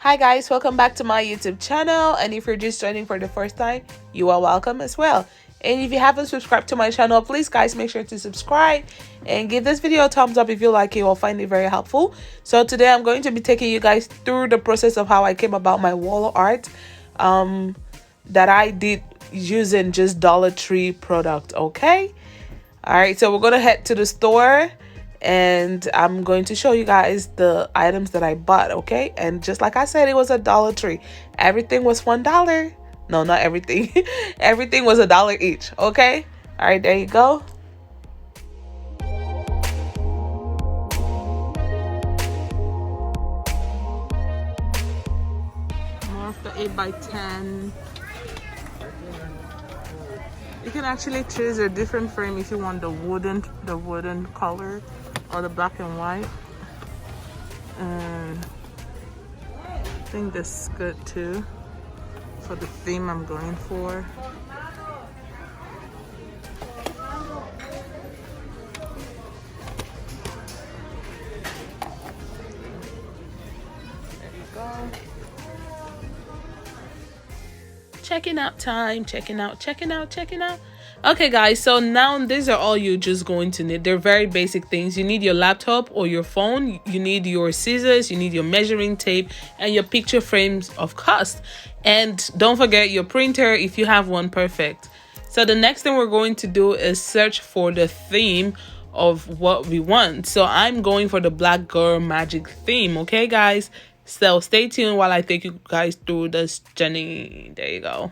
Hi guys, welcome back to my YouTube channel, and if you're just joining for the first time, you are welcome as well. And if you haven't subscribed to my channel, please guys make sure to subscribe and give this video a thumbs up if you like it or find it very helpful. So today I'm going to be taking you guys through the process of how I came about my wall art that I did using just Dollar Tree product. Okay, all right, so we're gonna head to the store and I'm going to show you guys the items that I bought. Okay, and just like I said, it was a Dollar Tree. Everything was $1. No, not everything. Everything was $1 each. Okay, all right, there you go. More of the 8x10. You can actually choose a different frame if you want the wooden color or the black and white. And I think this is good too for the theme I'm going for. There you go. Checking out time, checking out. Okay guys, so now these are all you're just going to need. They're very basic things. You need your laptop or your phone, you need your scissors, you need your measuring tape, and your picture frames of course. And don't forget your printer if you have one. Perfect. So the next thing we're going to do is search for the theme of what we want. So I'm going for the Black Girl Magic theme. Okay guys, so stay tuned while I take you guys through this journey. There you go.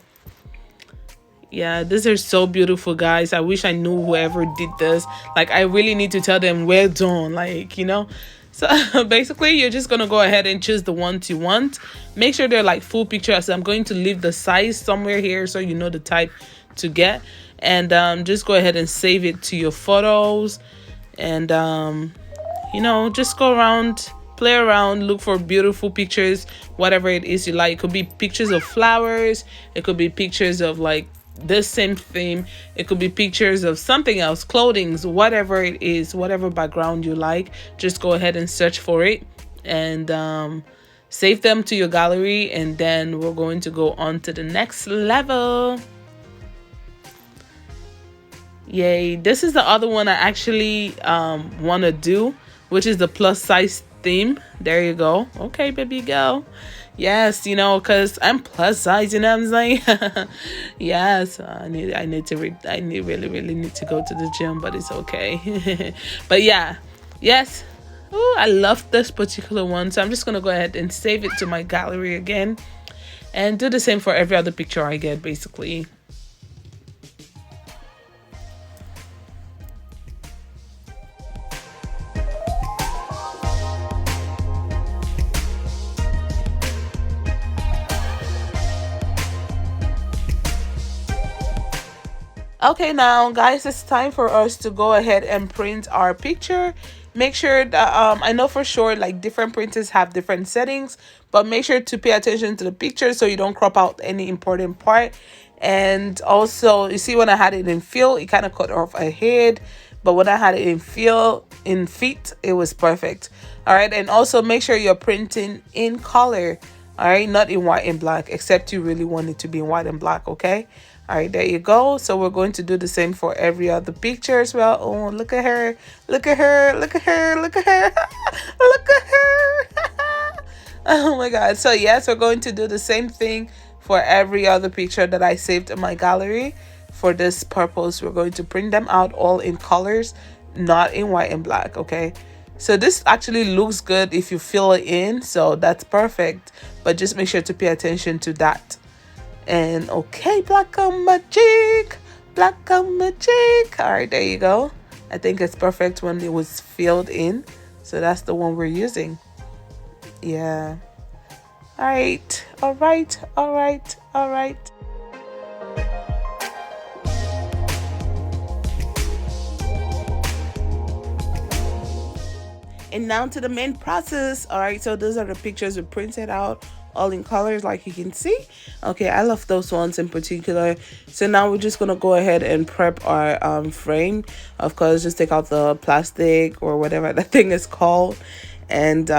Yeah, these are so beautiful, guys. I wish I knew whoever did this. Like, I really need to tell them well done, like, you know. So basically you're just gonna go ahead and choose the ones you want. Make sure they're like full pictures. I'm going to leave the size somewhere here so you know the type to get. And just go ahead and save it to your photos. And you know, just go around, play around, look for beautiful pictures, whatever it is you like. It could be pictures of flowers, it could be pictures of like this same theme, it could be pictures of something else, clothing, whatever it is, whatever background you like. Just go ahead and search for it and save them to your gallery, and then we're going to go on to the next level. Yay, this is the other one I actually want to do, which is the plus size theme. There you go. Okay, baby girl. Yes, you know, because I'm plus size, you know what I'm saying? Yes, I really need to go to the gym, but it's okay. But yeah, yes. Ooh, I love this particular one, so I'm just gonna go ahead and save it to my gallery again and do the same for every other picture I get, basically. Okay, now guys, it's time for us to go ahead and print our picture. Make sure that I know for sure like different printers have different settings, but make sure to pay attention to the picture so you don't crop out any important part. And also, you see, when I had it in fill, it kind of cut off a head, but when I had it in fill in feet, it was perfect. All right, and also make sure you're printing in color. All right, not in white and black, except you really want it to be in white and black. Okay. All right, there you go. So we're going to do the same for every other picture as well. Oh, look at her. Look at her. Look at her. Look at her. Look at her. Oh my God. So yes, we're going to do the same thing for every other picture that I saved in my gallery. For this purpose, we're going to print them out all in colors, not in white and black. Okay. So this actually looks good if you fill it in. So that's perfect. But just make sure to pay attention to that. And okay, black magic. All right, there you go. I think it's perfect when it was filled in, so that's the one we're using. Yeah. All right. And now to the main process. All right, so those are the pictures we printed out, all in colors, like you can see. Okay, I love those ones in particular. So now we're just gonna go ahead and prep our frame. Of course, just take out the plastic or whatever that thing is called, and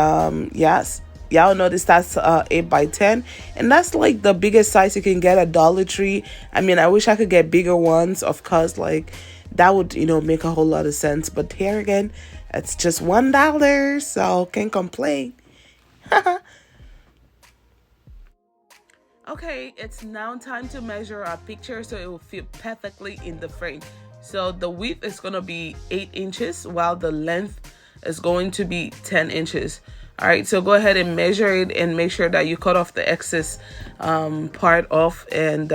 yes, y'all notice that's 8 by 10, and that's like the biggest size you can get at Dollar Tree. I mean, I wish I could get bigger ones, of course, like that would, you know, make a whole lot of sense. But here again, it's just $1, so can't complain. Okay, it's now time to measure our picture so it will fit perfectly in the frame. So the width is going to be 8 inches while the length is going to be 10 inches. All right, so go ahead and measure it and make sure that you cut off the excess part off, and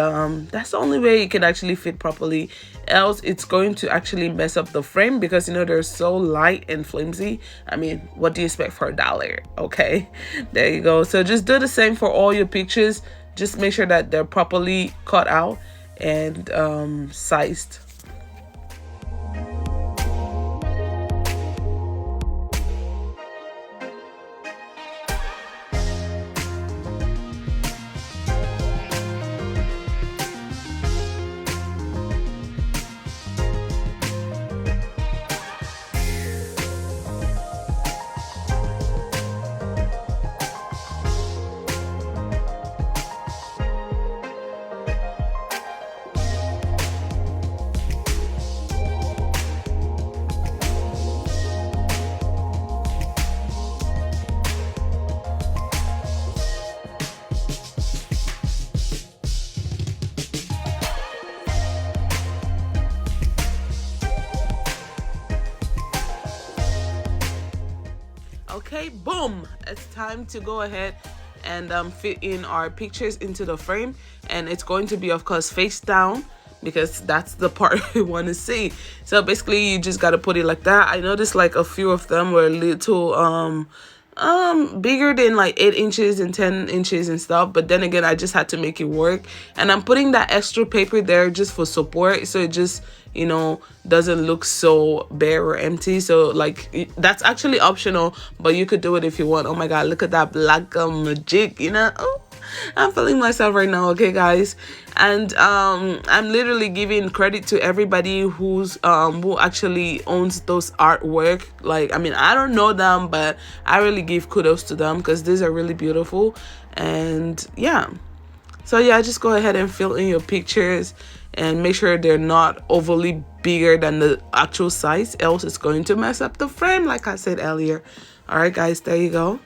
that's the only way it can actually fit properly. Else it's going to actually mess up the frame, because you know they're so light and flimsy. I mean, what do you expect for $1? Okay, there you go. So just do the same for all your pictures. Just make sure that they're properly cut out and sized. Okay, boom, it's time to go ahead and fit in our pictures into the frame, and it's going to be, of course, face down, because that's the part we want to see. So basically you just got to put it like that. I noticed like a few of them were a little bigger than like 8 inches and 10 inches and stuff, but then again I just had to make it work, and I'm putting that extra paper there just for support, so it just, you know, doesn't look so bare or empty. So like that's actually optional, but you could do it if you want. Oh my god, look at that black magic, you know. Oh, I'm feeling myself right now. Okay guys, and I'm literally giving credit to everybody who's who actually owns those artwork. Like, I mean, I don't know them, but I really give kudos to them, because these are really beautiful. And yeah, so yeah, just go ahead and fill in your pictures and make sure they're not overly bigger than the actual size, else it's going to mess up the frame, like I said earlier. All right guys, there you go.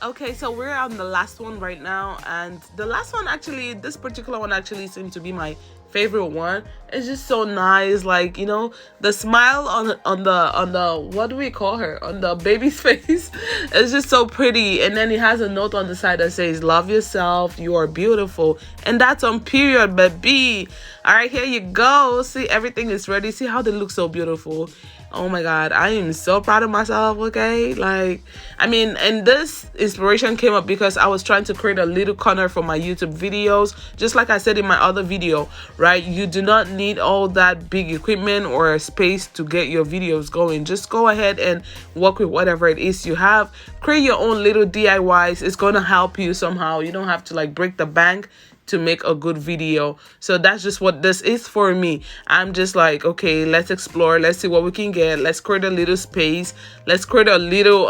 Okay, so we're on the last one right now, and the last one, actually, this particular one actually seemed to be my favorite one. It's just so nice, like, you know, the smile on the what do we call her, on the baby's face is just so pretty. And then it has a note on the side that says love yourself, you are beautiful, and that's on period, baby. All right, here you go. See, everything is ready. See how they look so beautiful. Oh my god, I am so proud of myself. Okay, like, I mean, and this inspiration came up because I was trying to create a little corner for my YouTube videos, just like I said in my other video, right? You do not need all that big equipment or space to get your videos going. Just go ahead and work with whatever it is you have. Create your own little DIYs. It's going to help you somehow. You don't have to like break the bank to make a good video. So that's just what this is for me. I'm just like, okay, let's explore, let's see what we can get, let's create a little space, let's create a little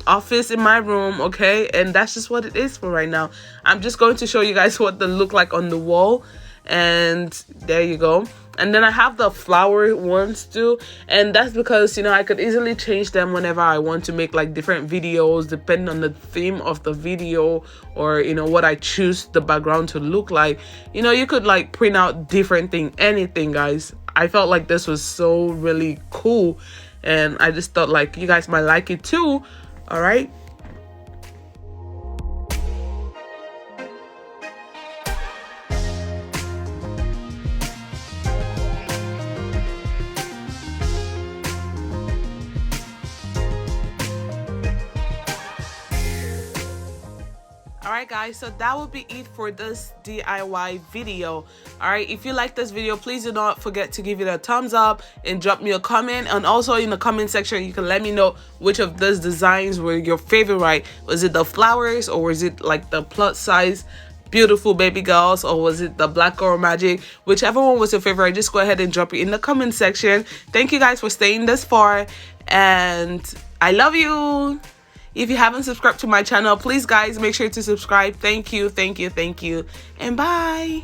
office in my room. Okay, and that's just what it is for right now. I'm just going to show you guys what they look like on the wall, and there you go. And then I have the flower ones too, and that's because, you know, I could easily change them whenever I want to make like different videos depending on the theme of the video, or, you know, what I choose the background to look like. You know, you could like print out different thing, anything, guys. I felt like this was so really cool, and I just thought like you guys might like it too. All right. Alright guys, so that will be it for this DIY video. Alright, if you like this video, please do not forget to give it a thumbs up and drop me a comment. And also in the comment section, you can let me know which of these designs were your favorite. Was it the flowers, or was it like the plus size beautiful baby girls, or was it the Black Girl Magic? Whichever one was your favorite, just go ahead and drop it in the comment section. Thank you guys for staying this far, and I love you. If you haven't subscribed to my channel, please guys make sure to subscribe. Thank you, and bye.